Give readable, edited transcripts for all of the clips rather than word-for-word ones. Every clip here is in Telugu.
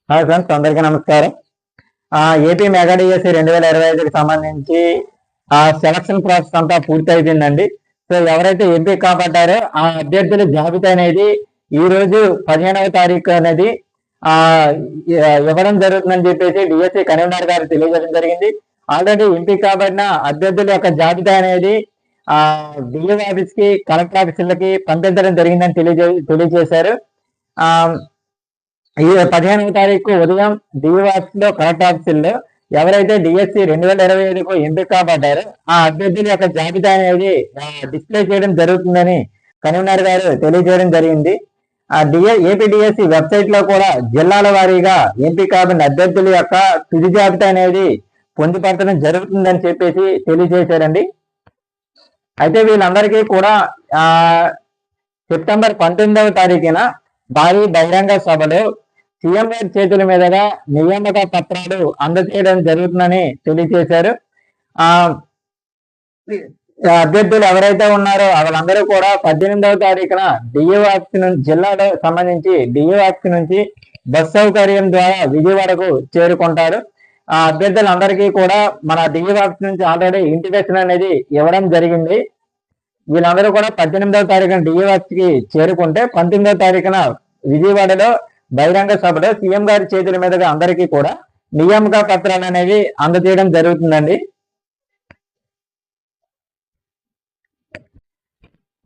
హాయ్ ఫ్రెండ్స్, అందరికీ నమస్కారం. ఏపీ మెగా డిఎస్సి 2025కి సంబంధించి సెలక్షన్ ప్రాసెస్ అంతా పూర్తి అయిపోయిందండి. సో ఎవరైతే ఎంపిక కాబట్టారో ఆ అభ్యర్థుల జాబితా అనేది ఈ రోజు 15వ తారీఖు అనేది ఆ ఇవ్వడం జరుగుతుందని చెప్పేసి డిఎస్సి కన్వీనర్ గారు తెలియజేయడం జరిగింది. ఆల్రెడీ ఎంపిక కాబడిన అభ్యర్థుల యొక్క జాబితా అనేది డిఓ ఆఫీస్ కి, కలెక్టర్ ఆఫీసులకి పంపించడం జరిగిందని తెలియజేశారు. ఆ ఈ 15వ తారీఖు ఉదయం డిఓఆఫీస్ లో, కలెక్టర్ ఆఫీసుల్లో ఎవరైతే డిఎస్సి 2025కు ఎంపిక కాబడ్డారో ఆ అభ్యర్థుల యొక్క జాబితా అనేది డిస్ప్లే చేయడం జరుగుతుందని కన్వీనర్ గారు తెలియజేయడం జరిగింది. ఏపీ డిఎస్సి వెబ్సైట్ లో కూడా జిల్లాల వారీగా ఎంపిక కాబడిన అభ్యర్థుల యొక్క తుది జాబితా అనేది పొందుపరచడం జరుగుతుందని చెప్పేసి తెలియజేశారండి. అయితే వీళ్ళందరికీ కూడా సెప్టెంబర్ 19వ తారీఖున భారీ బహిరంగ సభలో సీఎం గారి చేతుల మీదుగా నియామక పత్రాలు అందజేయడం జరుగుతుందని తెలియజేశారు. అభ్యర్థులు ఎవరైతే ఉన్నారో వాళ్ళందరూ కూడా 18వ తారీఖున డిఓ ఆఫీస్ నుంచి, జిల్లాలో సంబంధించి డిఓ ఆఫీస్ నుంచి బస్ సౌకర్యం ద్వారా విజయవాడకు చేరుకుంటారు. ఆ అభ్యర్థులందరికీ కూడా మన డిఓ ఆఫీస్ నుంచి ఆల్రెడీ ఇంటిమేషన్ అనేది ఇవ్వడం జరిగింది. వీళ్ళందరూ కూడా 18వ తారీఖున డిఓ ఆఫీస్ కి చేరుకుంటే 19వ తారీఖున విజయవాడలో బహిరంగ సభలో సీఎం గారి చేతుల మీదుగా అందరికీ కూడా నియామక పత్రాలు అనేవి అందజేయడం జరుగుతుందండి.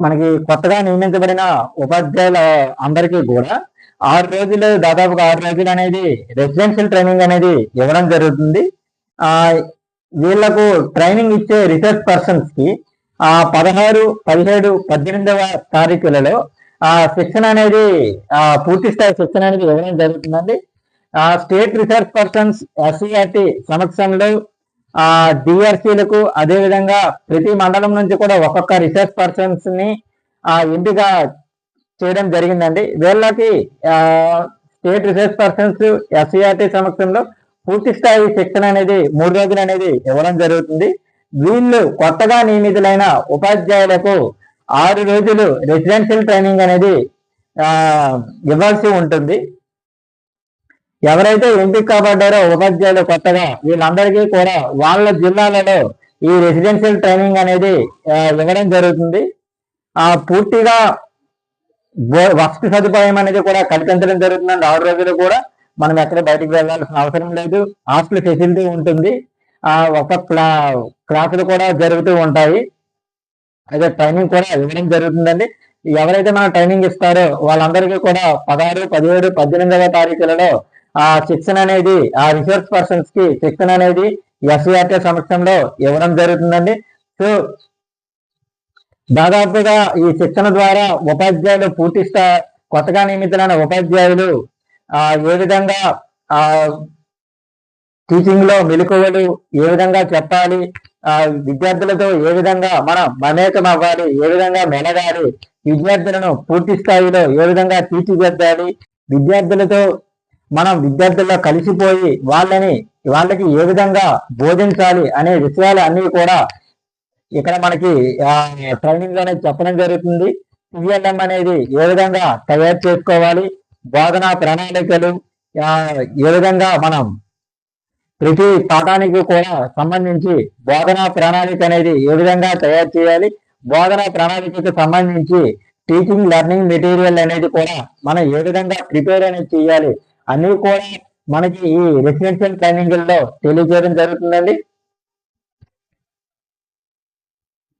మనకి కొత్తగా నియమించబడిన ఉపాధ్యాయుల అందరికీ కూడా 6 రోజులు, దాదాపుగా 6 రోజులు అనేది రెసిడెన్షియల్ ట్రైనింగ్ అనేది ఇవ్వడం జరుగుతుంది. వీళ్లకు ట్రైనింగ్ ఇచ్చే రీసెర్చ్ పర్సన్స్ కి 16, 17, 18వ తారీఖులలో శిక్షణ అనేది పూర్తి స్థాయి శిక్షణ అనేది ఇవ్వడం జరుగుతుందండి. స్టేట్ రీసెర్చ్ పర్సన్స్ ఎస్సీఆర్టీ సమక్షంలో డిఆర్సీలకు, అదేవిధంగా ప్రతి మండలం నుంచి కూడా ఒక్కొక్క రీసెర్చ్ పర్సన్స్ ని ఎంపిక చేయడం జరిగిందండి. వీళ్ళకి స్టేట్ రీసెర్చ్ పర్సన్స్ ఎస్సీఆర్టీ సమక్షంలో పూర్తి స్థాయి శిక్షణ అనేది 3 రోజులు అనేది ఇవ్వడం జరుగుతుంది. వీళ్ళు కొత్తగా నియమితులైన ఉపాధ్యాయులకు 6 రోజులు రెసిడెన్షియల్ ట్రైనింగ్ అనేది ఇవ్వాల్సి ఉంటుంది. ఎవరైతే ఎంపిక కాబడ్డారో ఉపాధ్యాయులు కొత్తగా, వీళ్ళందరికీ కూడా వాళ్ళ జిల్లాలలో ఈ రెసిడెన్షియల్ ట్రైనింగ్ అనేది ఇవ్వడం జరుగుతుంది. పూర్తిగా వసతి సదుపాయం అనేది కూడా కల్పించడం జరుగుతుందండి. 6 రోజులు కూడా మనం ఎక్కడ బయటకు వెళ్ళాల్సిన అవసరం లేదు. హాస్టల్ ఫెసిలిటీ ఉంటుంది. ఒక క్లాసులు కూడా జరుగుతూ ఉంటాయి. అయితే ట్రైనింగ్ కూడా ఇవ్వడం జరుగుతుందండి. ఎవరైతే మన ట్రైనింగ్ ఇస్తారో వాళ్ళందరికీ కూడా 16, 17, 18వ తారీఖులలో శిక్షణ అనేది రీసెర్చ్ పర్సన్స్ కి శిక్షణ అనేది ఎస్సీఆర్టీ సమక్షంలో ఇవ్వడం జరుగుతుందండి. సో దాదాపుగా ఈ శిక్షణ ద్వారా ఉపాధ్యాయులు కొత్తగా నియమితులైన ఉపాధ్యాయులు ఏ విధంగా టీచింగ్ లో మెలకువలు ఏ విధంగా చెప్పాలి, విద్యార్థులతో ఏ విధంగా మనం మమేకం అవ్వాలి, ఏ విధంగా మెలగాలి, విద్యార్థులను పూర్తి స్థాయిలో ఏ విధంగా తీర్చిదిద్దాలి, విద్యార్థుల్లో కలిసిపోయి వాళ్ళకి ఏ విధంగా బోధించాలి అనే విషయాలు అన్ని కూడా ఇక్కడ మనకి ట్రైనింగ్ లోనే చెప్పడం జరుగుతుంది. సిఎల్ఎం అనేది ఏ విధంగా తయారు చేసుకోవాలి, బోధనా ప్రణాళికలు ఏ విధంగా మనం ప్రతి పాఠానికి కూడా సంబంధించి బోధనా ప్రణాళిక అనేది ఏ విధంగా తయారు చేయాలి, బోధనా ప్రణాళికకు సంబంధించి టీచింగ్ లెర్నింగ్ మెటీరియల్ అనేది కూడా మనం ఏ విధంగా ప్రిపేర్ అనేది చేయాలి అన్ని కూడా మనకి ఈ రెసిడెన్షియల్ ట్రైనింగ్ లో తెలియజేయడం జరుగుతుందండి.